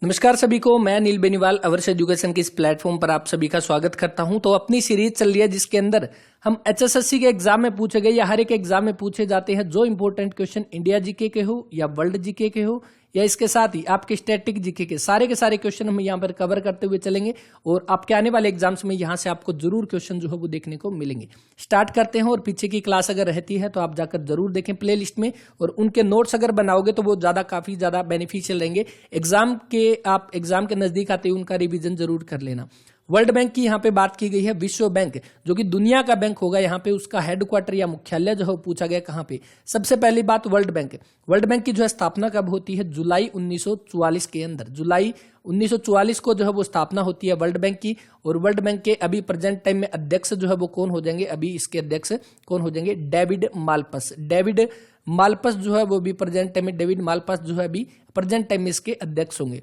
नमस्कार सभी को, मैं नील बेनीवाल अवर्स एजुकेशन के इस प्लेटफॉर्म पर आप सभी का स्वागत करता हूं। तो अपनी सीरीज चल रही है जिसके अंदर हम एचएसएससी के एग्जाम में पूछे गए या हर एक एग्जाम में पूछे जाते हैं जो इंपॉर्टेंट क्वेश्चन इंडिया जीके के हो या वर्ल्ड जीके के हो या इसके साथ ही आपके स्टैटिक जीके के सारे क्वेश्चन हम यहाँ पर कवर करते हुए चलेंगे और आपके आने वाले एग्जाम्स में यहाँ से आपको जरूर क्वेश्चन जो है वो देखने को मिलेंगे। स्टार्ट करते हैं और पीछे की क्लास अगर रहती है तो आप जाकर जरूर देखें प्ले लिस्ट में, और उनके नोट्स अगर बनाओगे तो वो काफी ज्यादा बेनिफिशियल रहेंगे। आप एग्जाम के नजदीक आते ही उनका रिविजन जरूर कर लेना। वर्ल्ड बैंक की यहाँ पे बात की गई है। विश्व बैंक जो कि दुनिया का बैंक होगा, यहाँ पे उसका हेडक्वार्टर या मुख्यालय जो है पूछा गया कहाँ पे। सबसे पहली बात वर्ल्ड बैंक की जो है स्थापना कब होती है? जुलाई 1944 के अंदर, जुलाई 1944 को जो है वो स्थापना होती है वर्ल्ड बैंक की। और वर्ल्ड बैंक के अभी प्रेजेंट टाइम में अध्यक्ष जो है वो कौन हो जाएंगे? अभी इसके अध्यक्ष कौन हो जाएंगे? डेविड मालपस जो है वो भी प्रेजेंट टाइम में, डेविड मालपस जो है अभी प्रेजेंट टाइम में इसके अध्यक्ष होंगे।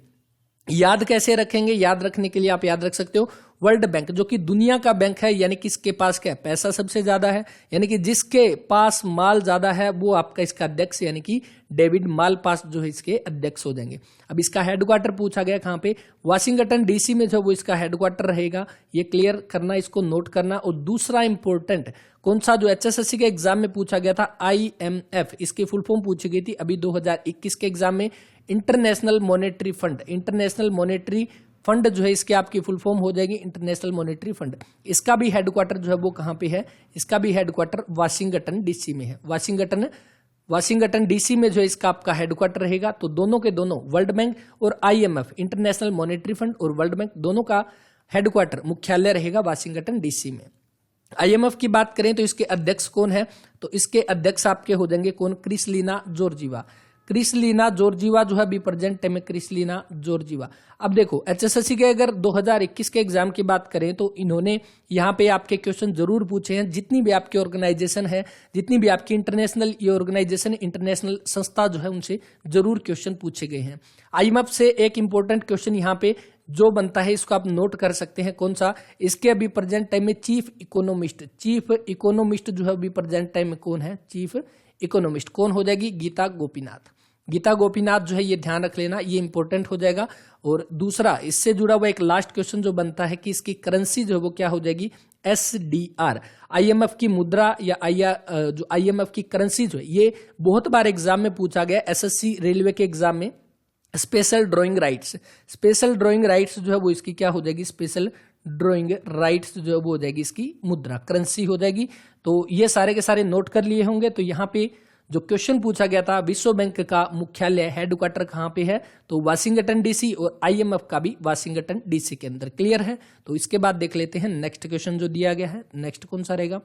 याद कैसे रखेंगे? याद रखने के लिए आप याद रख सकते हो वर्ल्ड बैंक जो कि दुनिया का बैंक है, यानी कि इसके पास क्या है? पैसा सबसे ज्यादा है, यानी कि जिसके पास माल ज्यादा है वो आपका इसका अध्यक्ष, यानी कि डेविड मालपास जो है इसके अध्यक्ष हो जाएंगे। अब इसका हेडक्वार्टर पूछा गया कहाँ पे? वाशिंगटन डीसी में जो वो इसका हेडक्वार्टर रहेगा। ये क्लियर करना, इसको नोट करना। और दूसरा इंपॉर्टेंट कौन सा जो एचएसएससी के एग्जाम में पूछा गया था? IMF, इसकी फुल फॉर्म पूछी गई थी अभी 2021 के एग्जाम में। इंटरनेशनल मॉनेटरी फंड जो है इसके आपकी फुल फॉर्म हो जाएगी इंटरनेशनल मॉनेटरी फंड। इसका भी हेडक्वार्टर जो है वो कहाँ पे है? इसका भी हेडक्वार्टर वाशिंगटन डीसी में है। वाशिंगटन डीसी में जो है इसका आपका हेडक्वार्टर रहेगा। तो दोनों के दोनों, वर्ल्ड बैंक और IMF, इंटरनेशनल मॉनेटरी फंड और वर्ल्ड बैंक, दोनों का हेडक्वार्टर मुख्यालय रहेगा वाशिंगटन डीसी में। IMF की बात करें तो इसके अध्यक्ष कौन है? तो इसके अध्यक्ष आपके हो जाएंगे कौन? क्रिस्टलिना जॉर्जीवा जो है अभी प्रेजेंट टाइम में, क्रिस्टलिना जॉर्जीवा। अब देखो एचएसएससी के अगर 2021 के एग्जाम की बात करें तो इन्होंने यहाँ पे आपके क्वेश्चन जरूर पूछे हैं। जितनी भी आपकी ऑर्गेनाइजेशन है, जितनी भी आपकी इंटरनेशनल ये ऑर्गेनाइजेशन, इंटरनेशनल संस्था जो है, उनसे जरूर क्वेश्चन पूछे गए हैं। IMF से एक इंपॉर्टेंट क्वेश्चन यहाँ पे जो बनता है, इसको आप नोट कर सकते हैं। कौन सा? इसके अभी प्रेजेंट टाइम में चीफ इकोनॉमिस्ट जो है अभी प्रेजेंट टाइम में कौन है? चीफ इकोनॉमिस्ट कौन हो जाएगी? गीता गोपीनाथ जो है, ये ध्यान रख लेना, ये इंपॉर्टेंट हो जाएगा। और दूसरा इससे जुड़ा हुआ एक लास्ट क्वेश्चन जो बनता है कि इसकी करेंसी जो है वो क्या हो जाएगी? SDR। IMF की मुद्रा या जो IMF की करेंसी जो है, ये बहुत बार एग्जाम में पूछा गया। SSC रेलवे के एग्जाम में स्पेशल ड्राइंग राइट्स जो है वो इसकी क्या हो जाएगी? स्पेशल ड्राइंग राइट्स जो है वो हो जाएगी इसकी मुद्रा, करेंसी हो जाएगी। तो ये सारे के सारे नोट कर लिए होंगे। तो यहाँ पे जो क्वेश्चन पूछा गया था, विश्व बैंक का मुख्यालय हेडक्वार्टर कहाँ पे है? तो वाशिंगटन डीसी, और IMF का भी वाशिंगटन डीसी के अंदर। क्लियर है? तो इसके बाद देख लेते हैं नेक्स्ट क्वेश्चन जो दिया गया है। नेक्स्ट कौन सा रहेगा?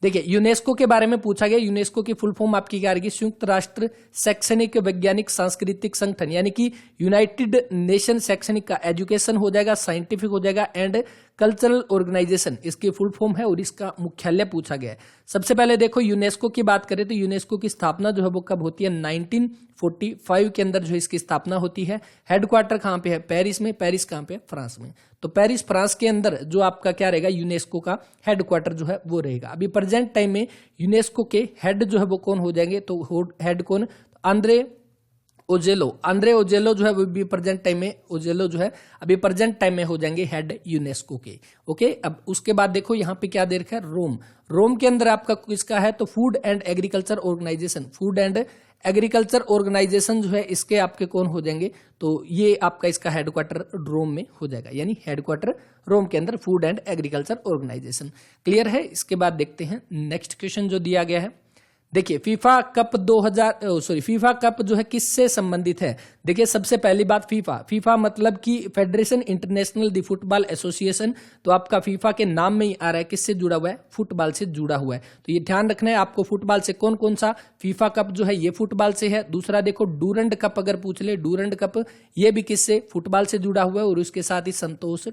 देखिए यूनेस्को के बारे में पूछा गया। यूनेस्को की फुल फॉर्म आपकी क्या रहेगी? संयुक्त राष्ट्र शैक्षणिक वैज्ञानिक सांस्कृतिक संगठन, यानी कि यूनाइटेड नेशन शैक्षणिक का एजुकेशन हो जाएगा, साइंटिफिक हो जाएगा एंड कल्चरल ऑर्गेनाइजेशन इसकी फुल फॉर्म है। और इसका मुख्यालय पूछा गया है। सबसे पहले देखो यूनेस्को की बात करें तो यूनेस्को की स्थापना जो है वो कब होती है? 1945 के अंदर जो इसकी स्थापना होती है। हेडक्वार्टर कहाँ पे है? पेरिस में। पेरिस कहाँ पे है? फ्रांस में। तो पेरिस फ्रांस के अंदर जो आपका क्या रहेगा? यूनेस्को का हेडक्वार्टर जो है वो रहेगा। अभी प्रेजेंट टाइम में यूनेस्को के हेड जो है वो कौन हो जाएंगे? तो हेड कौन? आंद्रे ओजेलो जो है वो भी प्रेजेंट टाइम में, ओजेलो जो है अभी प्रेजेंट टाइम में हो जाएंगे हेड यूनेस्को के। ओके, अब उसके बाद देखो यहाँ पे क्या दे रखा है? रोम के अंदर आपका किसका है? तो फूड एंड एग्रीकल्चर ऑर्गेनाइजेशन जो है इसके आपके कौन हो जाएंगे? तो ये आपका इसका हेडक्वार्टर रोम में हो जाएगा, यानी हेडक्वार्टर रोम के अंदर food and agriculture organisation. Clear है? इसके बाद देखते हैं नेक्स्ट क्वेश्चन जो दिया गया है। देखिए फीफा कप जो है किससे संबंधित है? देखिए सबसे पहली बात, फीफा मतलब कि फेडरेशन इंटरनेशनल दी फुटबॉल एसोसिएशन। तो आपका फीफा के नाम में ही आ रहा है, किससे जुड़ा हुआ है? फुटबॉल से जुड़ा हुआ है। तो ये ध्यान रखना है आपको। फुटबॉल से कौन कौन सा? फीफा कप जो है ये फुटबॉल से है। दूसरा देखो डूरंड कप अगर पूछ ले, डूरंड कप ये भी किससे? फुटबॉल से जुड़ा हुआ है। और उसके साथ ही संतोष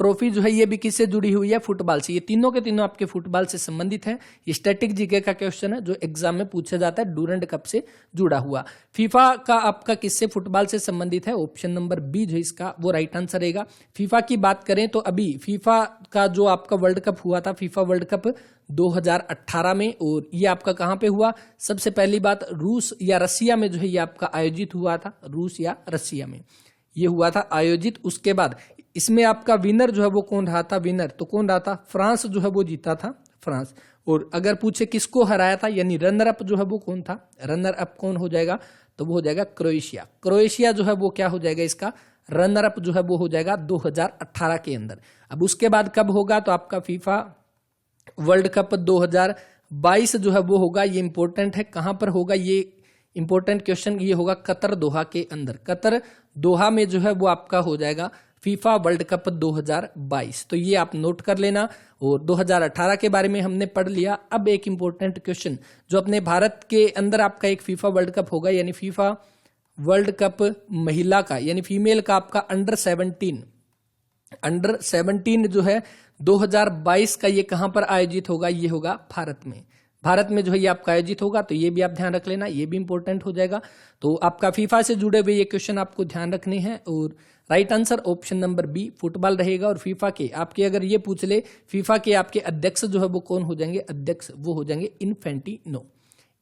ट्रॉफी जो है ये भी किससे जुड़ी हुई है, फुटबॉल से। ये तीनों के तीनों आपके फुटबॉल से संबंधित हैं। ये स्टैटिक जीके का क्वेश्चन है जो एग्जाम में पूछा जाता है, डूरंड कप से जुड़ा हुआ। फीफा का आपका किससे, फुटबॉल से संबंधित है। ऑप्शन नंबर बी जो इसका वो राइट आंसर रहेगा। फीफा की बात करें तो अभी फीफा का जो आपका वर्ल्ड कप हुआ था, फीफा वर्ल्ड कप 2018 में, और ये आपका कहां पे हुआ, सबसे पहली बात रूस या रसिया में जो है ये आपका आयोजित हुआ था, रूस या रसिया में ये हुआ था आयोजित। उसके बाद इसमें आपका विनर जो है वो कौन रहा था, विनर तो कौन रहा था, फ्रांस जो है वो जीता था, फ्रांस। और अगर पूछे किसको हराया था, यानी रनर अप जो है वो कौन था, रनर अप कौन हो जाएगा, तो वो हो जाएगा क्रोएशिया। क्रोएशिया जो है वो क्या हो जाएगा, इसका रनर अप जो है वो हो जाएगा 2018 के अंदर। अब उसके बाद कब होगा, तो आपका फीफा वर्ल्ड कप 2022 जो है वो होगा। ये इंपॉर्टेंट है, कहां पर होगा ये इंपॉर्टेंट क्वेश्चन, ये होगा कतर दोहा के अंदर। कतर दोहा में जो है वो आपका हो जाएगा फीफा वर्ल्ड कप 2022। तो ये आप नोट कर लेना। और 2018 के बारे में हमने पढ़ लिया। अब एक इंपॉर्टेंट क्वेश्चन जो अपने भारत के अंदर आपका एक फीफा वर्ल्ड कप होगा, यानी फीफा वर्ल्ड कप महिला का, यानी फीमेल का आपका अंडर 17 जो है 2022 का, ये कहां पर आयोजित होगा, ये होगा भारत में। भारत में जो है ये आपका आयोजित होगा, तो ये भी आप ध्यान रख लेना, ये भी इंपॉर्टेंट हो जाएगा। तो आपका फीफा से जुड़े हुए ये क्वेश्चन आपको ध्यान रखने हैं। और right answer option number B football रहेगा। और फीफा के आपके अगर ये पूछ ले, फीफा के आपके अध्यक्ष जो है वो कौन हो जाएंगे, अध्यक्ष वो हो जाएंगे इन्फेंटिनो।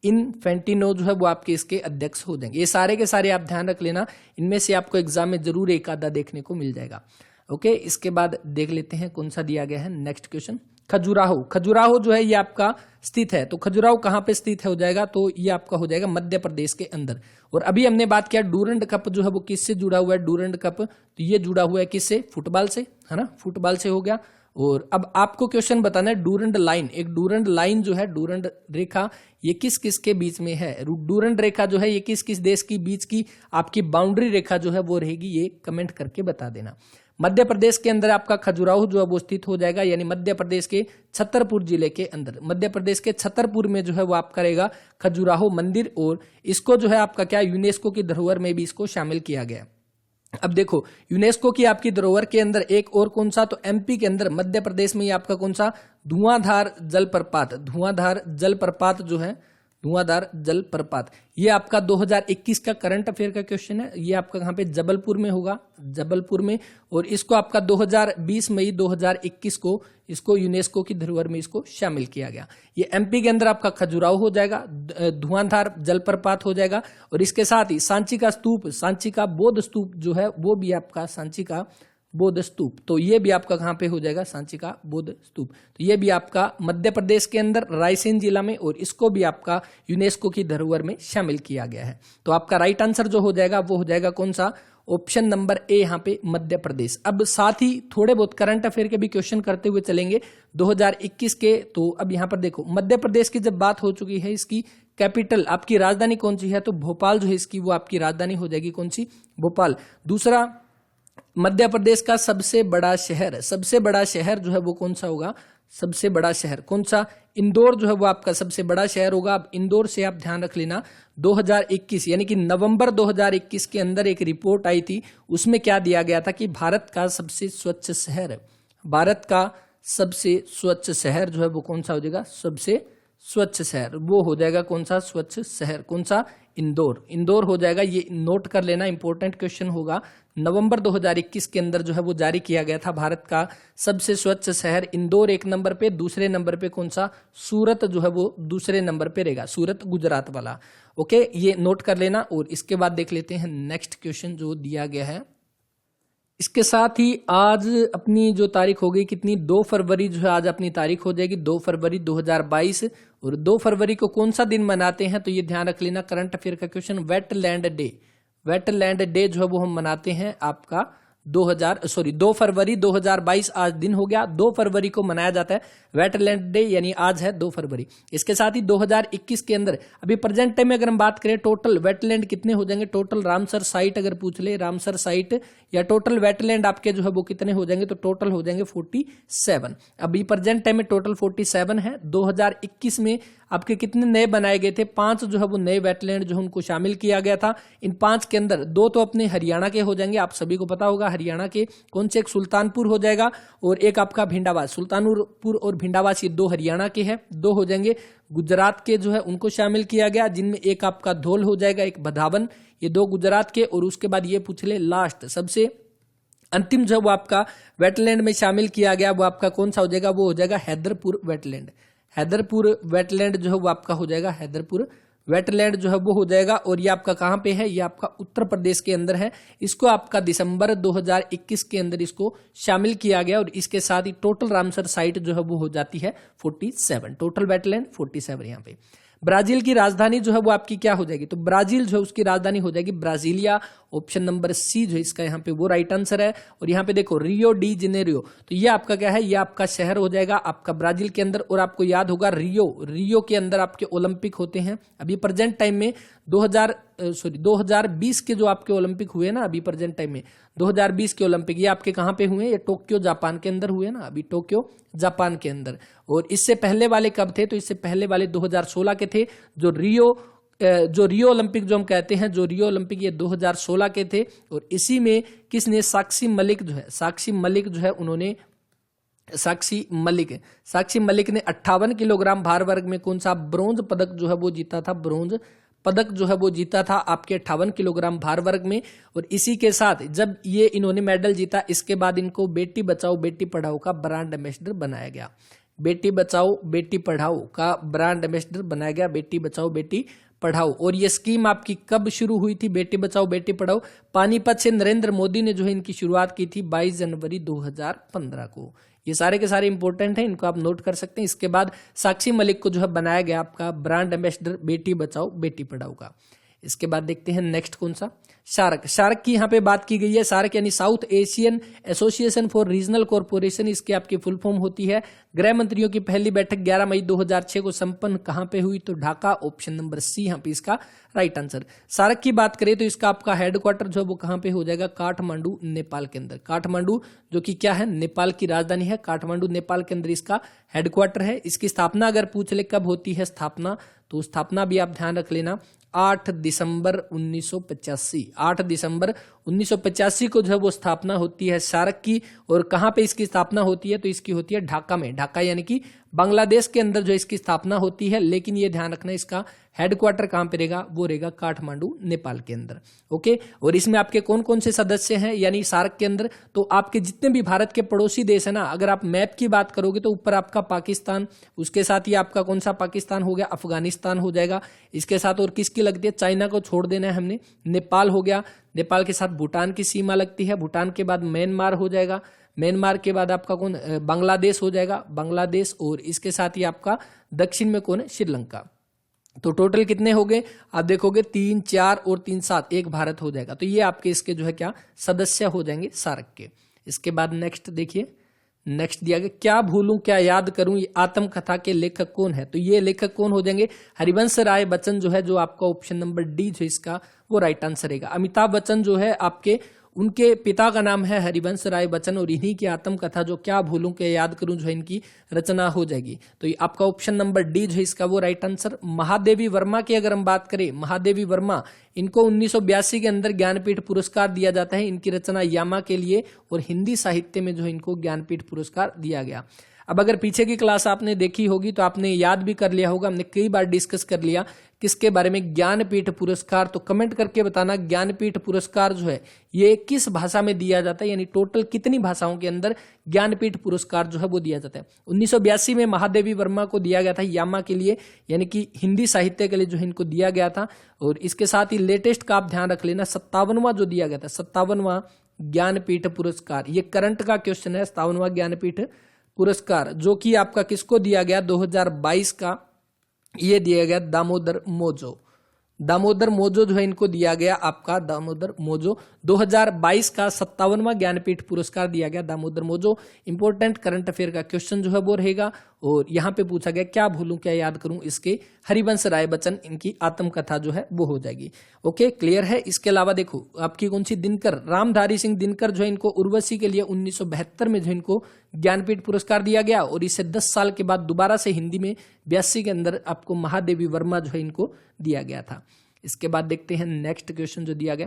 इन्फेंटिनो जो है वो आपके इसके अध्यक्ष हो जाएंगे। ये सारे के सारे आप ध्यान रख लेना, इनमें से आपको एग्जाम में जरूर एक आधा देखने को मिल जाएगा। ओके, इसके बाद देख लेते हैं कौन सा दिया गया है नेक्स्ट क्वेश्चन। खजुराहो, खजुराहो जो है ये आपका स्थित है। तो खजुराहो कहां पे स्थित हो जाएगा, तो ये आपका हो जाएगा मध्य प्रदेश के अंदर। और अभी हमने बात किया डूरंड कप जो है वो किससे जुड़ा हुआ है, डूरंड कप, तो ये जुड़ा हुआ है किससे, फुटबॉल से, है ना, फुटबॉल से हो गया। और अब आपको क्वेश्चन बताना है डूरंड लाइन, एक डूरंड लाइन जो है, डूरंड रेखा, ये किस किस के बीच में है। डूरंड रेखा जो है ये किस किस देश की बीच की आपकी बाउंड्री रेखा जो है वो रहेगी, ये कमेंट करके बता देना। मध्य प्रदेश के अंदर आपका खजुराहो जो है वो स्थित हो जाएगा, यानी मध्य प्रदेश के छतरपुर जिले के अंदर, मध्य प्रदेश के छतरपुर में जो है वो आपका रहेगा खजुराहो मंदिर। और इसको जो है आपका क्या, यूनेस्को की धरोहर में भी इसको शामिल किया गया। अब देखो यूनेस्को की आपकी धरोहर के अंदर एक और कौन सा, तो एमपी के अंदर मध्य प्रदेश में ये आपका कौन सा, धुआंधार जलप्रपात, धुआंधार जलप्रपात जो है, धुआंधार जलप्रपात, ये आपका 2021 का करंट अफेयर का क्वेश्चन है। ये आपका कहां पे, जबलपुर में होगा, जबलपुर में। और इसको आपका 2020 मई 2021 को इसको यूनेस्को की धरोहर में इसको शामिल किया गया। ये एमपी के अंदर आपका खजुराहो हो जाएगा, धुआंधार जलप्रपात हो जाएगा। और इसके साथ ही सांची का स्तूप, सांची का बौद्ध स्तूप जो है वो भी आपका सांची का बौद्ध स्तूप, तो ये भी आपका कहां पे हो जाएगा, सांची का बौद्ध स्तूप। तो ये भी आपका मध्य प्रदेश के अंदर रायसेन जिला में, और इसको भी आपका यूनेस्को की धरोहर में शामिल किया गया है। तो आपका राइट आंसर जो हो जाएगा वो हो जाएगा कौन सा, ऑप्शन नंबर ए, यहाँ पे मध्य प्रदेश। अब साथ ही थोड़े बहुत करंट अफेयर के भी क्वेश्चन करते हुए चलेंगे 2021 के। तो अब यहाँ पर देखो मध्य प्रदेश की जब बात हो चुकी है, इसकी कैपिटल आपकी राजधानी कौन सी है, तो भोपाल जो है इसकी वो आपकी राजधानी हो जाएगी, कौन सी, भोपाल। दूसरा, मध्य प्रदेश का सबसे बड़ा शहर, सबसे बड़ा शहर जो है वो कौन सा होगा, सबसे बड़ा शहर कौन सा, इंदौर जो है वो आपका सबसे बड़ा शहर होगा। अब इंदौर से आप ध्यान रख लेना, 2021 यानी कि नवंबर 2021 के अंदर एक रिपोर्ट आई थी, उसमें क्या दिया गया था कि भारत का सबसे स्वच्छ शहर, भारत का सबसे स्वच्छ शहर जो है वो कौन सा हो जाएगा, सबसे स्वच्छ शहर वो हो जाएगा कौन सा, स्वच्छ शहर कौन सा, इंदौर, इंदौर हो जाएगा। ये नोट कर लेना, इंपॉर्टेंट क्वेश्चन होगा। नवंबर 2021 के अंदर जो है वो जारी किया गया था, भारत का सबसे स्वच्छ शहर इंदौर एक नंबर पे, दूसरे नंबर पे कौन सा, सूरत जो है वो दूसरे नंबर पे रहेगा, सूरत गुजरात वाला। ओके, ये नोट कर लेना। और इसके बाद देख लेते हैं नेक्स्ट क्वेश्चन जो दिया गया है। इसके साथ ही आज अपनी जो तारीख हो गई कितनी, 2 फरवरी जो है आज अपनी तारीख हो जाएगी, 2 फरवरी 2022। और 2 फरवरी को कौन सा दिन मनाते हैं, तो ये ध्यान रख लेना, करंट अफेयर का question, wetland day, wetland day जो है वो हम मनाते हैं आपका 2 फरवरी 2022 आज दिन हो गया, 2 फरवरी को मनाया जाता है वेटलैंड डे, यानी आज है 2 फरवरी। इसके साथ ही 2021 के अंदर अभी प्रेजेंट टाइम में अगर हम बात करें, टोटल वेटलैंड कितने हो जाएंगे, टोटल रामसर साइट अगर पूछ ले, रामसर साइट या टोटल वेटलैंड आपके जो है वो कितने हो जाएंगे, तो टोटल हो जाएंगे 47। अभी प्रेजेंट टाइम में टोटल 47 है। 2021 में आपके कितने नए बनाए गए थे, 5 जो है वो नए वेटलैंड जो उनको शामिल किया गया था। इन 5 के अंदर 2 तो अपने हरियाणा के हो जाएंगे, आप सभी को पता होगा हरियाणा के कौन से एक सुल्तानपुर हो जाएगा और एक आपका भिंडावास, सुल्तानपुर और भिंडावास ये 2 हरियाणा के हैं, 2 हो जाएंगे। गुजरात के जो है उनको शामिल किया गया, जिनमें एक आपका धौल हो जाएगा, एक बधावन, ये 2 गुजरात के। और उसके बाद ये पूछ ले लास्ट सबसे अंतिम जो वो आपका वेटलैंड में शामिल किया गया वो आपका कौन सा हो जाएगा, वो हो जाएगा हैदरपुर वेटलैंड। हैदरपुर वेटलैंड जो है वो आपका हो जाएगा, हैदरपुर वेटलैंड जो है वो हो जाएगा। और ये आपका कहाँ पे है, ये आपका उत्तर प्रदेश के अंदर है। इसको आपका दिसंबर 2021 के अंदर इसको शामिल किया गया और इसके साथ ही टोटल रामसर साइट जो है वो हो जाती है 47, टोटल वेटलैंड 47 यहाँ पे। ब्राजील की राजधानी जो है वो आपकी क्या हो जाएगी, तो ब्राजील जो है उसकी राजधानी हो जाएगी ब्राजीलिया। ऑप्शन नंबर सी जो है इसका यहाँ पे वो राइट आंसर है। और यहाँ पे देखो रियो डी जेनेरियो, तो ये आपका क्या है, ये आपका शहर हो जाएगा आपका ब्राजील के अंदर। और आपको याद होगा रियो के अंदर आपके ओलंपिक होते हैं। अभी प्रेजेंट टाइम में 2020 के जो आपके ओलंपिक हुए ना, अभी प्रेजेंट टाइम में 2020 के ओलंपिक ये आपके कहाँ पे हुए, ये टोक्यो जापान के अंदर हुए ना, अभी टोक्यो जापान के अंदर। और इससे पहले वाले कब थे, तो इससे पहले वाले 2016 के थे। जो रियो ओलंपिक जो हम कहते हैं, जो रियो ओलंपिक ये 2016 के थे। और इसी में किसने, साक्षी मलिक जो है उन्होंने साक्षी मलिक ने 58 किलोग्राम भार वर्ग में कौन सा ब्रोंज पदक जो है वो जीता था, ब्रोंज पदक जो है वो जीता था आपके 58 किलोग्राम भार वर्ग में। और इसी के साथ जब ये इन्होंने मेडल जीता, इसके बाद इनको बेटी बचाओ बेटी पढ़ाओ का ब्रांड एम्बेसडर बनाया गया। बेटी बचाओ बेटी पढ़ाओ का ब्रांड एम्बेसडर बनाया गया, बेटी बचाओ बेटी पढ़ाओ। और ये स्कीम आपकी कब शुरू हुई थी, बेटी बचाओ बेटी पढ़ाओ, पानीपत से नरेंद्र मोदी ने जो है इनकी शुरुआत की थी 22 जनवरी 2015 को। ये सारे के सारे इंपॉर्टेंट हैं, इनको आप नोट कर सकते हैं। इसके बाद साक्षी मलिक को जो है बनाया गया आपका ब्रांड एम्बेसडर बेटी बचाओ बेटी पढ़ाओ का। इसके बाद देखते हैं नेक्स्ट कौन सा, सार्क की यहाँ पे बात की गई है। सार्क यानी south Asian association for regional corporation, इसकी आपकी फुल फॉर्म होती है। गृह मंत्रियों की पहली बैठक 11 मई 2006 को संपन्न कहां पे हुई, तो ढाका। ऑप्शन नंबर सी यहाँ पे इसका राइट आंसर। सार्क की बात करें तो इसका आपका हेडक्वार्टर जो है वो कहां पे हो जाएगा, काठमांडू नेपाल के अंदर। काठमांडू जो कि क्या है, नेपाल की राजधानी है। काठमांडू नेपाल के अंदर इसका हेडक्वार्टर है। इसकी स्थापना अगर पूछ ले कब होती है स्थापना, तो स्थापना भी आप ध्यान रख लेना 8 दिसंबर 1985। 8 दिसंबर 1985 को जो है वो स्थापना होती है सार्क की। और कहाँ पे इसकी स्थापना होती है, तो इसकी होती है ढाका में। ढाका यानी कि बांग्लादेश के अंदर जो इसकी स्थापना होती है। लेकिन ये ध्यान रखना इसका हेडक्वार्टर कहाँ पे रहेगा, वो रहेगा काठमांडू नेपाल के अंदर। ओके, और इसमें आपके कौन कौन से सदस्य हैं यानी सार्क के अंदर, तो आपके जितने भी भारत के पड़ोसी देश है ना, अगर आप मैप की बात करोगे तो ऊपर आपका पाकिस्तान, उसके साथ ही आपका कौन सा पाकिस्तान हो गया, अफगानिस्तान हो जाएगा। इसके साथ और किसकी लगती है, चाइना को छोड़ देना है हमने, नेपाल हो गया। नेपाल के साथ भूटान की सीमा लगती है। भूटान के बाद म्यांमार हो जाएगा। म्यांमार के बाद आपका कौन, बांग्लादेश हो जाएगा, बांग्लादेश। और इसके साथ ही आपका दक्षिण में कौन है, श्रीलंका। तो टोटल कितने हो गए, आप देखोगे 3, 4 और 3, 7, एक भारत हो जाएगा। तो ये आपके इसके जो है क्या सदस्य हो जाएंगे सार्क के। इसके बाद नेक्स्ट देखिए, नेक्स्ट दिया गया क्या भूलूं क्या याद करूं, ये आत्मकथा के लेखक कौन है, तो ये लेखक कौन हो जाएंगे, हरिवंश राय बच्चन जो है, जो आपका ऑप्शन नंबर डी जो इसका वो राइट आंसर रहेगा। अमिताभ बच्चन जो है आपके, उनके पिता का नाम है हरिवंश राय बच्चन और इन्हीं की आत्मकथा जो क्या भूलूं क्या याद करूं जो है इनकी रचना हो जाएगी। तो ये आपका ऑप्शन नंबर डी जो है इसका वो राइट आंसर। महादेवी वर्मा की अगर हम बात करें, महादेवी वर्मा, इनको 1982 के अंदर ज्ञानपीठ पुरस्कार दिया जाता है इनकी रचना यामा के लिए। और हिंदी साहित्य में जो है इनको ज्ञानपीठ पुरस्कार दिया गया। अब अगर पीछे की क्लास आपने देखी होगी तो आपने याद भी कर लिया होगा, हमने कई बार डिस्कस कर लिया किसके बारे में, ज्ञानपीठ पुरस्कार। तो कमेंट करके बताना ज्ञानपीठ पुरस्कार जो है ये किस भाषा में दिया जाता है, यानी टोटल कितनी भाषाओं के अंदर ज्ञानपीठ पुरस्कार जो है वो दिया जाता है। 1982 में महादेवी वर्मा को दिया गया था यामा के लिए, यानी कि हिंदी साहित्य के लिए जो है इनको दिया गया था। और इसके साथ ही लेटेस्ट का आप ध्यान रख लेना, 57वां जो दिया गया था, 57वां ज्ञानपीठ पुरस्कार, ये करंट का क्वेश्चन है। 57वां ज्ञानपीठ पुरस्कार जो कि आपका किसको दिया गया, 2022 का ये दिया गया दामोदर मोजो। दामोदर मोजो जो है इनको दिया गया आपका, दामोदर मोजो 2022 का 57वां ज्ञानपीठ पुरस्कार दिया गया Damodar mojo. Important current affair का क्वेश्चन जो है वो रहेगा। और यहाँ पे पूछा गया क्या भूलूं क्या याद करूं, इसके हरिवंश राय बच्चन इनकी आत्मकथा जो है वो हो जाएगी। ओके, क्लियर है। इसके अलावा देखो आपकी कौन सी, दिनकर, रामधारी सिंह दिनकर जो है इनको उर्वशी के लिए 1972 में जो इनको ज्ञानपीठ पुरस्कार दिया गया। और इससे 10 साल के बाद दोबारा से हिंदी में 82 के अंदर आपको महादेवी वर्मा जो है इनको दिया गया था। इसके बाद देखते हैं नेक्स्ट क्वेश्चन जो दिया गया,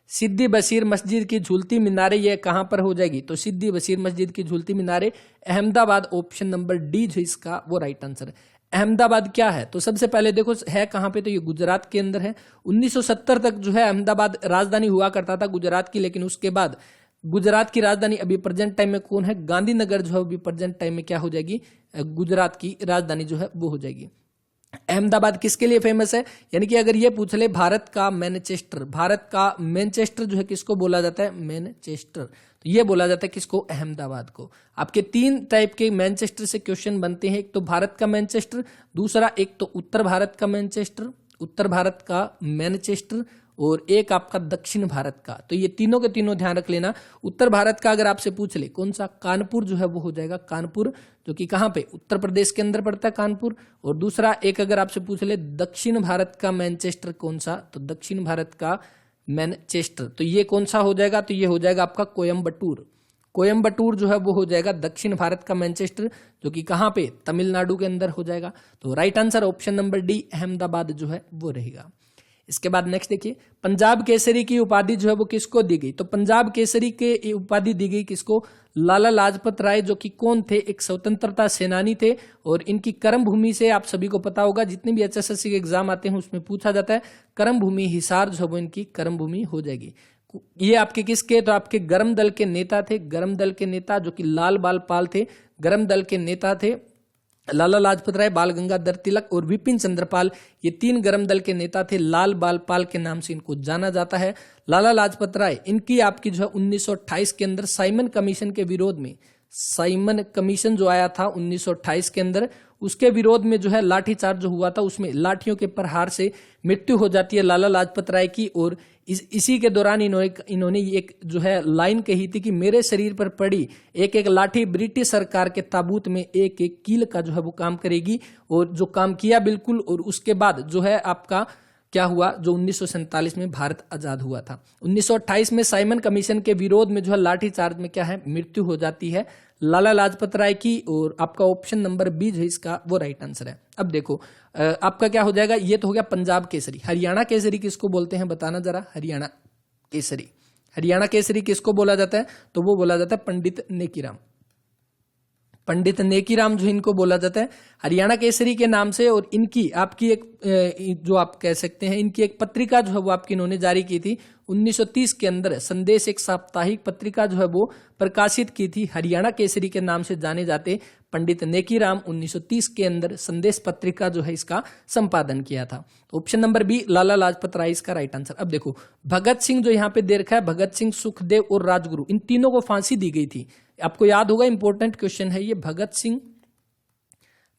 सिद्दी बशीर मस्जिद की झूलती मीनारें ये कहाँ पर हो जाएगी? तो सिद्दी बशीर मस्जिद की झूलती मीनारें अहमदाबाद, ऑप्शन नंबर डी जो इसका वो राइट आंसर है। अहमदाबाद क्या है? तो सबसे पहले देखो है कहाँ पे, तो ये गुजरात के अंदर है। 1970 तक जो है अहमदाबाद राजधानी हुआ करता था गुजरात की, लेकिन उसके बाद गुजरात की राजधानी अभी प्रेजेंट टाइम में कौन है? गांधीनगर जो है अभी प्रेजेंट टाइम में क्या हो जाएगी? गुजरात की राजधानी जो है वो हो जाएगी। अहमदाबाद किसके लिए फेमस है? यानी कि अगर ये पूछ ले भारत का मैनचेस्टर, भारत का मैनचेस्टर जो है किसको बोला जाता है? मैनचेस्टर। तो ये बोला जाता है किसको? अहमदाबाद को। आपके तीन टाइप के मैनचेस्टर से क्वेश्चन बनते हैं, एक तो भारत का मैनचेस्टर, दूसरा एक तो उत्तर भारत का मैनचेस्टर, उत्तर भारत का मैनचेस्टर, और एक आपका दक्षिण भारत का। तो ये तीनों के तीनों ध्यान रख लेना। उत्तर भारत का अगर आपसे पूछ ले कौन सा? कानपुर जो है वो हो जाएगा कानपुर, जो कि कहाँ पे? उत्तर प्रदेश के अंदर पड़ता है कानपुर। और दूसरा एक अगर आपसे पूछ ले दक्षिण भारत का मैनचेस्टर कौन सा? तो दक्षिण भारत का मैनचेस्टर, तो ये कौन सा हो जाएगा? तो ये हो जाएगा आपका कोयम्बटूर। कोयम्बटूर जो है वो हो जाएगा दक्षिण भारत का मैनचेस्टर, जो कि कहाँ पे? तमिलनाडु के अंदर हो जाएगा। तो right answer option number D Ahmedabad जो है वो रहेगा। इसके बाद नेक्स्ट देखिए, पंजाब केसरी की उपाधि जो है वो किसको दी गई? तो पंजाब केसरी के उपाधि दी गई किसको? लाला लाजपत राय, जो कि कौन थे? एक स्वतंत्रता सेनानी थे। और इनकी कर्म भूमि से आप सभी को पता होगा, जितने भी एचएसएससी के एग्जाम आते हैं उसमें पूछा जाता है, कर्म भूमि हिसार जो है वो इनकी कर्म भूमि हो जाएगी। ये आपके किसके? तो आपके गर्म दल के नेता थे, गर्म दल के नेता जो कि लाल बाल पाल थे, गर्म दल के नेता थे लाला लाजपत राय, बाल गंगाधर तिलक और विपिन चंद्रपाल। ये तीन गर्म दल के नेता थे, लाल बाल पाल के नाम से इनको जाना जाता है। लाला लाजपत राय इनकी आपकी जो है 1928 के अंदर साइमन कमीशन के विरोध में, साइमन कमीशन जो आया था 1928 के अंदर, उसके विरोध में जो है लाठीचार्ज जो हुआ था, उसमें लाठियों के प्रहार से मृत्यु हो जाती है लाला लाजपत राय की। और इसी के दौरान इन्होंने एक जो है लाइन कही थी कि मेरे शरीर पर पड़ी एक एक लाठी ब्रिटिश सरकार के ताबूत में एक एक कील का जो है वो काम करेगी। और जो काम किया बिल्कुल। और उसके बाद जो है आपका क्या हुआ? जो 1947 में भारत आजाद हुआ था। 1928 में साइमन कमीशन के विरोध में जो है लाठीचार्ज में क्या है? मृत्यु हो जाती है लाला लाजपत राय की। और आपका ऑप्शन नंबर बी जो है इसका वो राइट आंसर है। अब देखो आपका क्या हो जाएगा? ये तो हो गया पंजाब केसरी। हरियाणा केसरी किसको बोलते हैं बताना जरा? हरियाणा केसरी, हरियाणा केसरी किसको बोला जाता है? तो वो बोला जाता है पंडित नेकीराम, पंडित नेकीराम जो इनको बोला जाता है हरियाणा केसरी के नाम से। और इनकी आपकी एक जो आप कह सकते हैं, इनकी एक पत्रिका जो है वो आपकी इन्होंने जारी की थी 1930 के अंदर। संदेश एक साप्ताहिक पत्रिका जो है वो प्रकाशित की थी। हरियाणा केसरी के नाम से जाने जाते पंडित नेकीराम 1930 के अंदर संदेश पत्रिका जो है इसका संपादन किया था। Option number B Lala Lajpat Rai इसका राइट आंसर। अब देखो भगत सिंह जो यहाँ पे दे रखा है, भगत सिंह, सुखदेव और राजगुरु, इन तीनों को फांसी दी गई थी। आपको याद होगा, इंपॉर्टेंट क्वेश्चन है ये।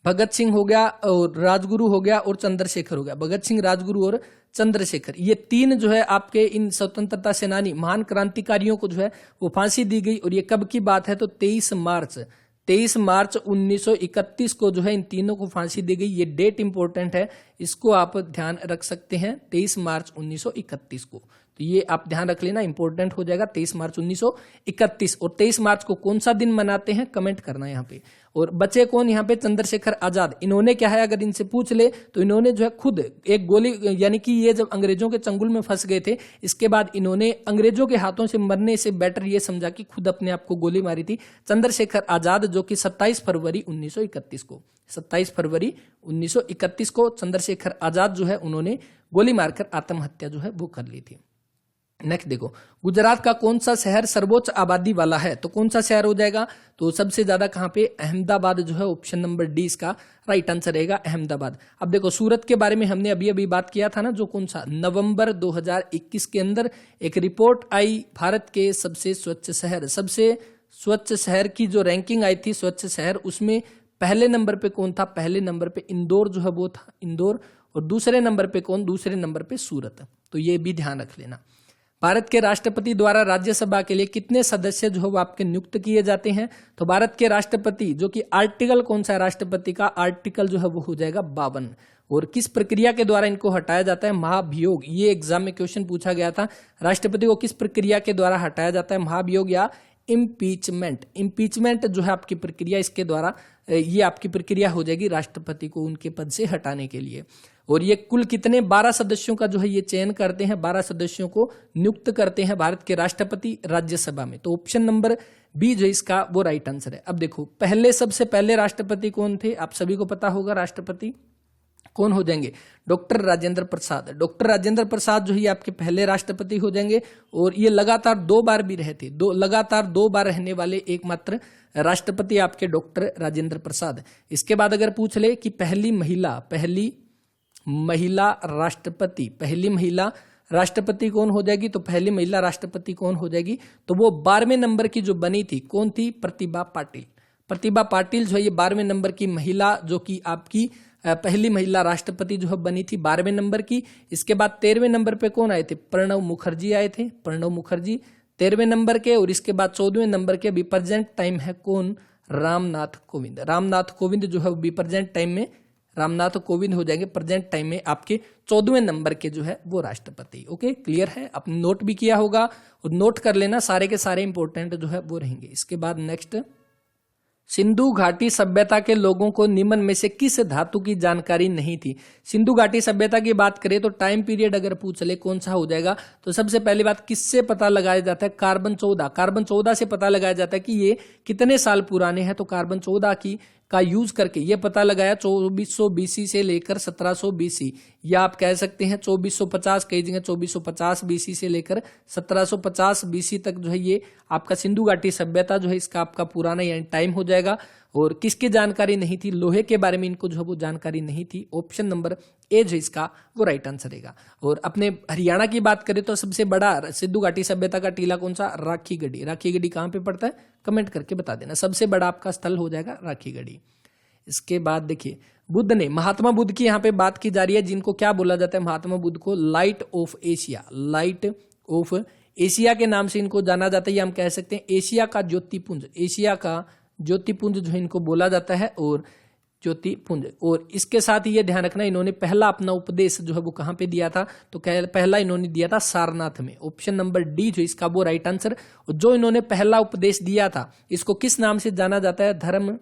भगत सिंह हो गया और राजगुरु हो गया और चंद्रशेखर हो गया। भगत सिंह, राजगुरु और चंद्रशेखर, ये तीन जो है आपके इन स्वतंत्रता सेनानी महान क्रांतिकारियों को जो है वो फांसी दी गई। और ये कब की बात है? तो 23 मार्च 1931 को जो है इन तीनों को फांसी दी गई। ये डेट इंपॉर्टेंट है, इसको आप ध्यान रख सकते हैं। 23 मार्च 1931 को, तो ये आप ध्यान रख लेना, इंपॉर्टेंट हो जाएगा 23 मार्च 1931। और 23 मार्च को कौन सा दिन मनाते हैं? कमेंट करना यहाँ पे। और बचे कौन यहाँ पे? चंद्रशेखर आजाद। इन्होंने क्या है, अगर इनसे पूछ ले तो इन्होंने जो है खुद एक गोली, यानी कि ये जब अंग्रेजों के चंगुल में फंस गए थे, इसके बाद इन्होंने अंग्रेजों के हाथों से मरने से बेटर ये समझा कि खुद अपने आप को गोली मारी थी। चंद्रशेखर आजाद, जो कि 27 फरवरी 1931 को, 27 फरवरी 1931 को चंद्रशेखर आजाद जो है उन्होंने गोली मारकर आत्महत्या जो है वो कर ली थी। नेक्स्ट देखो, गुजरात का कौन सा शहर सर्वोच्च आबादी वाला है? तो कौन सा शहर हो जाएगा? तो सबसे ज्यादा कहां पे? अहमदाबाद जो है ऑप्शन नंबर डी इसका राइट आंसर रहेगा, अहमदाबाद। अब देखो सूरत के बारे में हमने अभी अभी बात किया था ना, जो कौन सा नवंबर 2021 के अंदर एक रिपोर्ट आई भारत के सबसे स्वच्छ शहर की जो रैंकिंग आई थी स्वच्छ शहर, उसमें पहले नंबर पे कौन था? पहले नंबर पे इंदौर जो है वो था, इंदौर। और दूसरे नंबर पे कौन? दूसरे नंबर पे सूरत। तो ये भी ध्यान रख लेना। भारत के राष्ट्रपति द्वारा राज्यसभा के लिए कितने सदस्य जो है वो आपके नियुक्त किए जाते हैं? तो भारत के राष्ट्रपति, जो कि आर्टिकल कौन सा है राष्ट्रपति का? आर्टिकल जो है वो हो जाएगा 52। और किस प्रक्रिया के द्वारा इनको हटाया जाता है? महाभियोग। ये एग्जाम में क्वेश्चन पूछा गया था, राष्ट्रपति को किस प्रक्रिया के द्वारा हटाया जाता है? महाभियोग या इम्पीचमेंट। इम्पीचमेंट जो है आपकी प्रक्रिया, इसके द्वारा ये आपकी प्रक्रिया हो जाएगी राष्ट्रपति को उनके पद से हटाने के लिए। और ये कुल कितने 12 सदस्यों का जो है ये चयन करते हैं, 12 सदस्यों को नियुक्त करते हैं भारत के राष्ट्रपति राज्यसभा में। तो ऑप्शन नंबर बी जो इसका वो राइट आंसर है। अब देखो सबसे पहले राष्ट्रपति कौन थे, आप सभी को पता होगा राष्ट्रपति कौन हो जाएंगे, डॉक्टर राजेंद्र प्रसाद। डॉक्टर राजेंद्र प्रसाद जो है आपके पहले राष्ट्रपति हो जाएंगे और ये लगातार 2 बार भी रहे थे, लगातार 2 बार रहने वाले एकमात्र राष्ट्रपति आपके डॉक्टर राजेंद्र प्रसाद। इसके बाद अगर पूछ ले कि पहली महिला राष्ट्रपति कौन हो जाएगी, तो पहली महिला राष्ट्रपति कौन हो जाएगी, तो वो 12वें नंबर की जो बनी थी, कौन थी, प्रतिभा पाटिल। प्रतिभा पाटिल जो है ये 12वें नंबर की महिला जो कि आपकी पहली महिला राष्ट्रपति जो है बनी थी 12वें नंबर की। इसके बाद 13वें नंबर पे कौन आए थे, प्रणब मुखर्जी आए थे, प्रणब मुखर्जी 13वें नंबर के। और इसके बाद 14वें नंबर के अभी प्रेजेंट टाइम है कौन, रामनाथ कोविंद। रामनाथ कोविंद जो है अभी प्रेजेंट टाइम में रामनाथ कोविंद हो जाएंगे प्रेजेंट टाइम में आपके 14वें नंबर के जो है वो राष्ट्रपति। ओके, क्लियर है, आपने नोट भी किया होगा और नोट कर लेना, सारे के सारे इंपॉर्टेंट जो है वो रहेंगे। इसके बाद नेक्स्ट, सिंधु घाटी सभ्यता के लोगों को निम्न में से किस धातु की जानकारी नहीं थी। सिंधु घाटी सभ्यता की बात करें तो टाइम पीरियड अगर पूछ ले कौन सा हो जाएगा, तो सबसे पहली बात किससे पता लगाया जाता है, कार्बन 14 से पता लगाया जाता है कि ये कितने साल पुराने हैं। तो कार्बन 14 का यूज करके ये पता लगाया 2400 बीसी से लेकर 1700 बीसी, या आप कह सकते हैं 2450, कई जगह 2450 बीसी से लेकर 1750 बीसी तक जो है ये आपका सिंधु घाटी सभ्यता जो है इसका आपका पुराना यानी टाइम हो जाएगा। और किसकी जानकारी नहीं थी, लोहे के बारे में इनको जो है वो जानकारी नहीं थी। ऑप्शन नंबर ए जो इसका वो राइट आंसर रहेगा। और अपने हरियाणा की बात करें तो सबसे बड़ा सिंधु घाटी सभ्यता का टीला कौन सा, राखी गढ़ी। राखी गढ़ी कहाँ पे पड़ता है, कमेंट करके बता देना, सबसे बड़ा आपका स्थल हो जाएगा राखी गढ़ी। इसके बाद देखिए बुद्ध ने, महात्मा बुद्ध की यहाँ पे बात की जा रही है, जिनको क्या बोला जाता है, महात्मा बुद्ध को light of Asia, light of Asia के नाम से इनको जाना जाता है। ये हम कह सकते हैं एशिया का ज्योतिपुंज, एशिया का ज्योतिपुंज जो है इनको बोला जाता है, और ज्योतिपुंज। और इसके साथ ही ये ध्यान रखना, इन्होंने पहला अपना उपदेश जो है वो कहाँ पे दिया था, तो पहला इन्होंने दिया था सारनाथ में। ऑप्शन नंबर डी जो इसका वो राइट आंसर। जो इन्होंने पहला उपदेश दिया था इसको किस नाम से जाना जाता है, धर्म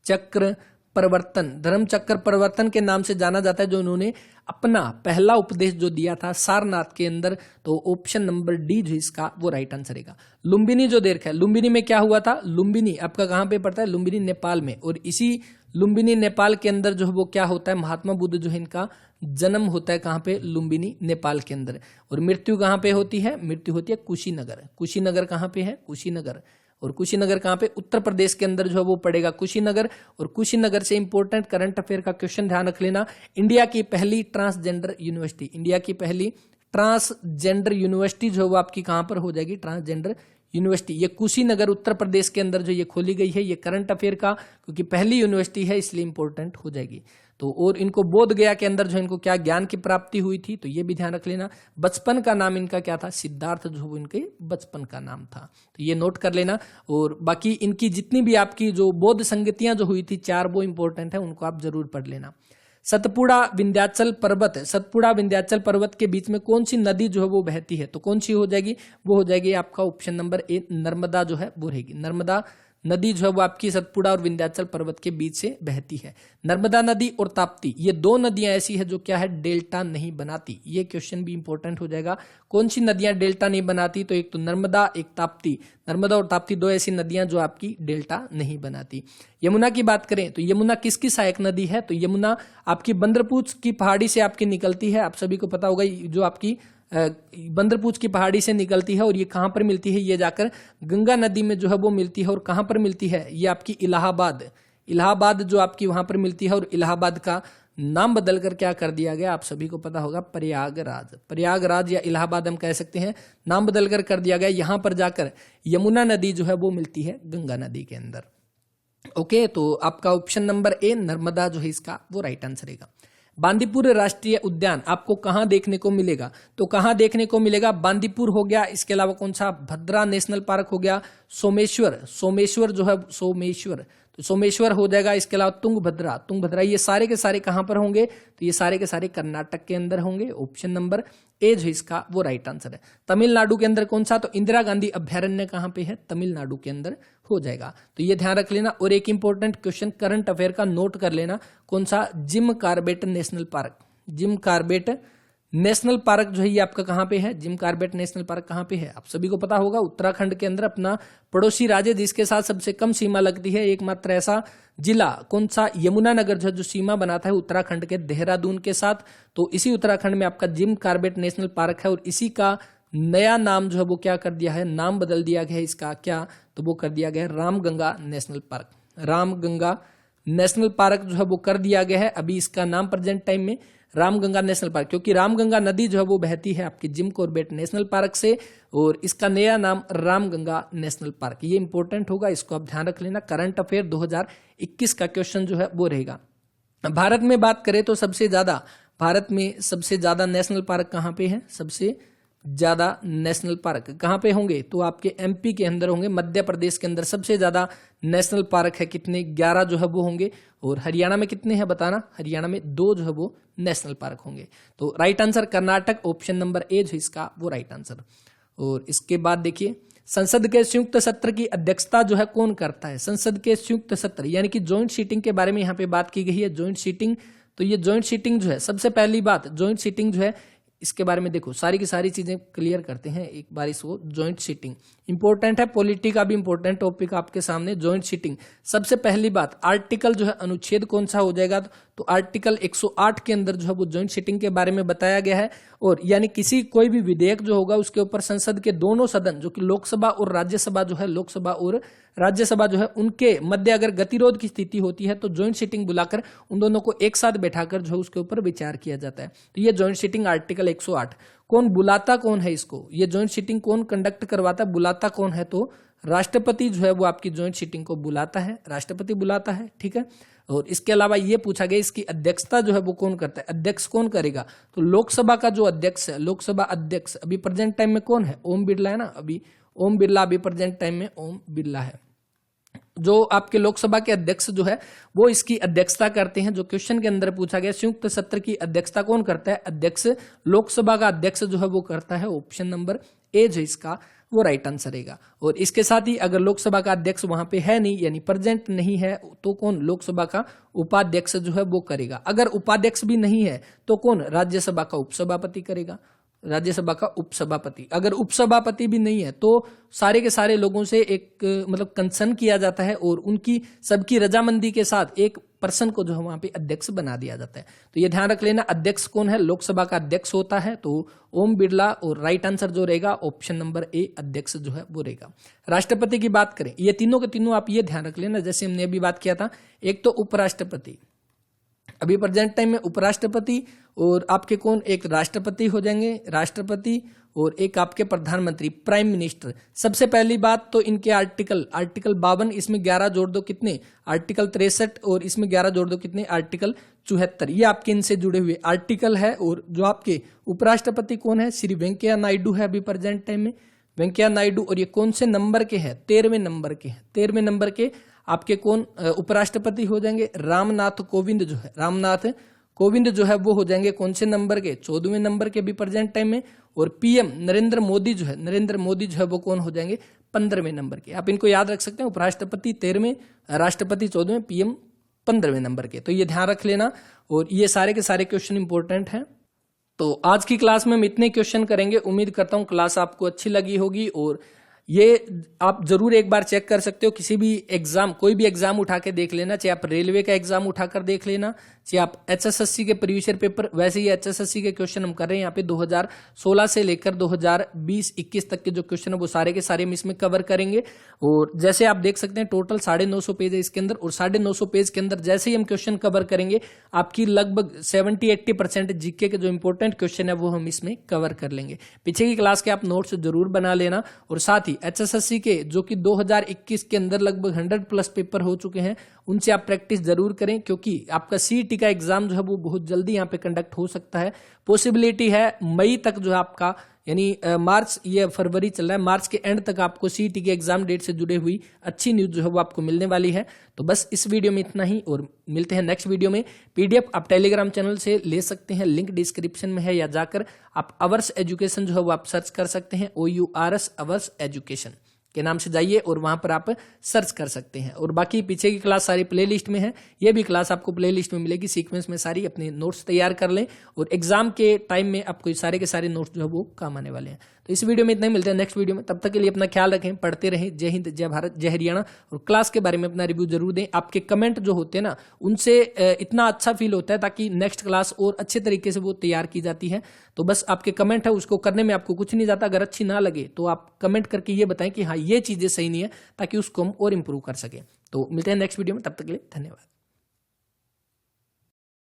चक्र परिवर्तन के नाम से जाना जाता है, जो उन्होंने अपना पहला उपदेश जो दिया था सारनाथ के अंदर। तो ऑप्शन नंबर डी जो इसका वो राइट आंसर रहेगा। लुम्बिनी जो देखा है, लुम्बिनी में क्या हुआ था, लुम्बिनी आपका कहाँ पे पड़ता है, लुम्बिनी नेपाल में। और इसी लुम्बिनी नेपाल के अंदर जो है वो क्या होता है, महात्मा बुद्ध जो है इनका जन्म होता है कहाँ पे, लुम्बिनी नेपाल के अंदर। और मृत्यु कहाँ पे होती है, मृत्यु होती है कुशीनगर। कुशीनगर कहाँ पे है, कुशीनगर। और कुशीनगर कहाँ पे, उत्तर प्रदेश के अंदर जो है वो पड़ेगा कुशीनगर। और कुशीनगर से इंपॉर्टेंट करंट अफेयर का क्वेश्चन ध्यान रख लेना, इंडिया की पहली ट्रांसजेंडर यूनिवर्सिटी, इंडिया की पहली ट्रांसजेंडर यूनिवर्सिटी जो है वो आपकी कहाँ पर हो जाएगी, ट्रांसजेंडर यूनिवर्सिटी। ये कुशीनगर उत्तर प्रदेश के अंदर जो ये खोली गई है, ये करंट अफेयर का क्योंकि पहली यूनिवर्सिटी है इसलिए इंपॉर्टेंट हो जाएगी। तो और इनको बोध गया के अंदर जो इनको क्या ज्ञान की प्राप्ति हुई थी, तो ये भी ध्यान रख लेना। बचपन का नाम इनका क्या था, सिद्धार्थ जो इनके बचपन का नाम था, तो ये नोट कर लेना। और बाकी इनकी जितनी भी आपकी जो बौद्ध संगतियां जो हुई थी 4, वो इंपॉर्टेंट है, उनको आप जरूर पढ़ लेना। सतपुड़ा विंध्याचल पर्वत के बीच में कौन सी नदी जो है वो बहती है, तो कौन सी हो जाएगी, वो हो जाएगी आपका ऑप्शन नंबर ए, नर्मदा जो है वो रहेगी। नर्मदा नदी जो है वो आपकी सतपुड़ा और विंध्याचल पर्वत के बीच से बहती है। नर्मदा नदी और ताप्ती, ये 2 नदियां ऐसी है जो क्या है, डेल्टा नहीं बनाती। ये क्वेश्चन भी इंपॉर्टेंट हो जाएगा, कौन सी नदियां डेल्टा नहीं बनाती, तो एक तो नर्मदा, एक ताप्ती। नर्मदा और ताप्ती 2 ऐसी नदियां जो आपकी डेल्टा नहीं बनाती। यमुना की बात करें तो यमुना किसकी सहायक नदी है, तो यमुना आपकी बंदरपूछ की पहाड़ी से आपकी निकलती है। आप सभी को पता होगा जो आपकी बंदरपूछ की पहाड़ी से निकलती है, और ये कहाँ पर मिलती है, ये जाकर गंगा नदी में जो है वो मिलती है। और कहाँ पर मिलती है, ये आपकी इलाहाबाद जो आपकी वहां पर मिलती है। और इलाहाबाद का नाम बदलकर क्या कर दिया गया, आप सभी को पता होगा, प्रयागराज या इलाहाबाद हम कह सकते हैं, नाम बदलकर कर दिया गया। यहां पर जाकर यमुना नदी जो है वो मिलती है गंगा नदी के अंदर। ओके, तो आपका ऑप्शन नंबर ए नर्मदा जो है इसका वो राइट आंसर रहेगा। बांदीपुर राष्ट्रीय उद्यान आपको कहां देखने को मिलेगा, तो कहां देखने को मिलेगा, बांदीपुर हो गया, इसके अलावा कौन सा, भद्रा नेशनल पार्क हो गया, सोमेश्वर जो है तो सोमेश्वर हो जाएगा। इसके अलावा तुंगभद्रा, ये सारे के सारे कहां पर होंगे, तो ये सारे के सारे कर्नाटक के अंदर होंगे। ऑप्शन नंबर ए जो इसका वो राइट आंसर है। तमिलनाडु के अंदर कौन सा, तो इंदिरा गांधी अभ्यारण्य कहां पे है, तमिलनाडु के अंदर हो जाएगा। तो ये ध्यान रख लेना। और एक इंपॉर्टेंट क्वेश्चन करंट अफेयर का नोट कर लेना, कौन सा, Jim Corbett national park, Jim Corbett national park जो है ये आपका कहाँ पे है? जिम कॉर्बेट नेशनल पार्क कहाँ पे है? आप सभी को पता होगा, उत्तराखंड के अंदर अपना पड़ोसी राज्य जिसके साथ सबसे कम सीमा लगती है, एकमात्र ऐसा जिला कौन सा? यमुनानगर जो सीमा बनाता है उत्तराखंड के देहरादून के साथ। तो इसी उत्तराखंड में आपका जिम कॉर्बेट नेशनल पार्क है और इसी का नया नाम जो है वो क्या कर दिया है? नाम बदल दिया गया है इसका, क्या? तो वो कर दिया गया है Ramganga national park. Ramganga national park जो है वो कर दिया गया है अभी इसका नाम प्रेजेंट टाइम में रामगंगा नेशनल पार्क, क्योंकि रामगंगा नदी जो है वो बहती है आपकी जिम कॉर्बेट नेशनल पार्क से और इसका नया नाम रामगंगा नेशनल पार्क। ये इंपॉर्टेंट होगा, इसको आप ध्यान रख लेना। करंट अफेयर 2021 का क्वेश्चन जो है वो रहेगा। भारत में बात करें तो भारत में सबसे ज्यादा नेशनल पार्क कहाँ पे है? सबसे ज्यादा नेशनल पार्क कहाँ पे होंगे? तो आपके एमपी के अंदर होंगे, मध्य प्रदेश के अंदर सबसे ज्यादा नेशनल पार्क है। कितने? 11 जो है वो होंगे। और हरियाणा में कितने हैं बताना? हरियाणा में 2 जो है वो नेशनल पार्क होंगे। तो right answer Karnataka, option number A जो इसका वो राइट आंसर। और इसके बाद देखिए, संसद के संयुक्त सत्र की अध्यक्षता जो है कौन करता है? संसद के संयुक्त सत्र यानी कि ज्वाइंट सीटिंग के बारे में यहाँ पे बात की गई है। ज्वाइंट सीटिंग, तो ये ज्वाइंट सीटिंग जो है, सबसे पहली बात ज्वाइंट सीटिंग जो है इसके बारे में देखो, सारी की सारी चीजें क्लियर करते हैं एक बार इसको। ज्वाइंट सीटिंग इंपॉर्टेंट है, पॉलिटी का भी इंपॉर्टेंट टॉपिक आपके सामने। ज्वाइंट सीटिंग, सबसे पहली बात आर्टिकल जो है, अनुच्छेद कौन सा हो जाएगा? तो आर्टिकल 108 के अंदर जो है वो ज्वाइंट सीटिंग के बारे में बताया गया है। और यानी कोई भी विधेयक जो होगा उसके ऊपर संसद के दोनों सदन जो कि लोकसभा और राज्यसभा जो है, लोकसभा और राज्यसभा जो है, उनके मध्य अगर गतिरोध की स्थिति होती है तो ज्वाइंट सीटिंग बुलाकर उन दोनों को एक साथ बैठाकर जो है उसके ऊपर विचार किया जाता है। तो ये ज्वाइंट सीटिंग आर्टिकल 108। कौन बुलाता कौन है इसको? ये ज्वाइंट सीटिंग कौन कंडक्ट करवाता है, बुलाता कौन है? तो राष्ट्रपति जो है वो आपकी ज्वाइंट सीटिंग को बुलाता है, राष्ट्रपति बुलाता है, ठीक है। और इसके अलावा ये पूछा गया इसकी अध्यक्षता जो है वो कौन करता है? अध्यक्ष कौन करेगा? तो लोकसभा का जो अध्यक्ष है, लोकसभा अध्यक्ष अभी प्रेजेंट टाइम में कौन है? ओम बिरला है ना। अभी ओम बिरला अभी प्रेजेंट टाइम में ओम बिरला है जो आपके लोकसभा के अध्यक्ष जो है वो इसकी अध्यक्षता करते हैं। जो क्वेश्चन के अंदर पूछा गया संयुक्त सत्र की अध्यक्षता कौन करता है? अध्यक्ष, लोकसभा का अध्यक्ष जो है वो करता है। ऑप्शन नंबर ए जो इसका वो राइट आंसर रहेगा। और इसके साथ ही अगर लोकसभा का अध्यक्ष वहां पे है नहीं, यानी प्रेजेंट नहीं है, तो कौन? लोकसभा का उपाध्यक्ष जो है वो करेगा। अगर उपाध्यक्ष भी नहीं है तो कौन? राज्यसभा का उपसभापति करेगा, राज्यसभा का उपसभापति। अगर उपसभापति भी नहीं है तो सारे के सारे लोगों से एक मतलब कंसर्न किया जाता है और उनकी सबकी रजामंदी के साथ एक पर्सन को जो है वहां पे अध्यक्ष बना दिया जाता है। तो ये ध्यान रख लेना, अध्यक्ष कौन है? लोकसभा का अध्यक्ष होता है। तो ओम बिरला, और राइट आंसर जो रहेगा ऑप्शन नंबर ए, अध्यक्ष जो है वो रहेगा। राष्ट्रपति की बात करें, ये तीनों के तीनों आप ये ध्यान रख लेना, जैसे हमने अभी बात किया था। एक तो उपराष्ट्रपति, अभी प्रेजेंट टाइम में उपराष्ट्रपति, और आपके कौन? एक राष्ट्रपति हो जाएंगे, राष्ट्रपति, और एक आपके प्रधानमंत्री, प्राइम मिनिस्टर। सबसे पहली बात तो इनके आर्टिकल 52, इसमें 11 जोड़ दो कितने? आर्टिकल 63, और इसमें 11 जोड़ दो कितने? आर्टिकल 74। ये आपके इनसे जुड़े हुए आर्टिकल है। और जो आपके उपराष्ट्रपति कौन है? श्री वेंकैया नायडू है अभी प्रेजेंट टाइम में, वेंकैया नायडू। और ये कौन से नंबर के हैं? 13वें नंबर के हैं। 13वें नंबर के आपके कौन उपराष्ट्रपति हो जाएंगे? रामनाथ कोविंद जो है, रामनाथ कोविंद जो है वो हो जाएंगे कौन से नंबर के? 14वें नंबर के भी प्रेजेंट टाइम में। और पीएम नरेंद्र मोदी जो है, नरेंद्र मोदी जो है वो कौन हो जाएंगे? 15वें नंबर के। आप इनको याद रख सकते हैं, उपराष्ट्रपति 13वें, राष्ट्रपति 14वें, पीएम 15वें नंबर के। तो ये ध्यान रख लेना। और ये सारे के सारे क्वेश्चन इंपॉर्टेंट हैं। तो आज की क्लास में हम इतने क्वेश्चन करेंगे। उम्मीद करता हूँ क्लास आपको अच्छी लगी होगी। और ये आप जरूर एक बार चेक कर सकते हो, किसी भी एग्जाम, कोई भी एग्जाम उठा के देख लेना, चाहे आप रेलवे का एग्जाम उठाकर देख लेना, चाहे आप एचएसएससी के प्रीवियस ईयर पेपर। वैसे ही एचएसएससी के क्वेश्चन हम कर रहे हैं यहाँ पे 2016 से लेकर 2020-21 तक के जो क्वेश्चन है वो सारे के सारे हम इसमें कवर करेंगे। और जैसे आप देख सकते हैं टोटल 950 पेज है इसके अंदर, और 950 पेज के अंदर जैसे ही हम क्वेश्चन कवर करेंगे आपकी लगभग 70-80% जीके के जो इंपॉर्टेंट क्वेश्चन है वो हम इसमें कवर कर लेंगे। पीछे की क्लास के आप नोट्स जरूर बना लेना। और साथ ही एचएसएससी के जो कि 2021 के अंदर लगभग 100+ पेपर हो चुके हैं, उनसे आप प्रैक्टिस जरूर करें, क्योंकि आपका सीईटी का एग्जाम जो है वो बहुत जल्दी यहाँ पे कंडक्ट हो सकता है। पॉसिबिलिटी है मई तक जो है आपका, यानी मार्च, ये फरवरी चल रहा है, मार्च के एंड तक आपको सीईटी के एग्जाम डेट से जुड़े हुई अच्छी न्यूज जो है वो आपको मिलने वाली है। तो बस इस वीडियो में इतना ही, और मिलते हैं नेक्स्ट वीडियो में। पीडीएफ आप टेलीग्राम चैनल से ले सकते हैं, लिंक डिस्क्रिप्शन में है, या जाकर आप अवर्स एजुकेशन जो है वो आप सर्च कर सकते हैं, OURS अवर्स एजुकेशन। के नाम से जाइए और वहां पर आप सर्च कर सकते हैं। और बाकी पीछे की क्लास सारी प्लेलिस्ट में है, ये भी क्लास आपको प्लेलिस्ट में मिलेगी सीक्वेंस में सारी। अपने नोट्स तैयार कर लें और एग्जाम के टाइम में आपको सारे के सारे नोट्स जो है वो काम आने वाले हैं। तो इस वीडियो में इतना ही, मिलते हैं नेक्स्ट वीडियो में। तब तक के लिए अपना ख्याल रखें, पढ़ते रहें। जय हिंद, जय भारत, जय हरियाणा। और क्लास के बारे में अपना रिव्यू जरूर दें। आपके कमेंट जो होते हैं ना, उनसे इतना अच्छा फील होता है ताकि नेक्स्ट क्लास और अच्छे तरीके से वो तैयार की जाती है। तो बस आपके कमेंट है, उसको करने में आपको कुछ नहीं जाता। अगर अच्छी ना लगे तो आप कमेंट करके ये बताएं कि हाँ ये चीजें सही नहीं है, ताकि उसको हम और इम्प्रूव कर सके। तो मिलते हैं नेक्स्ट वीडियो में, तब तक के लिए धन्यवाद।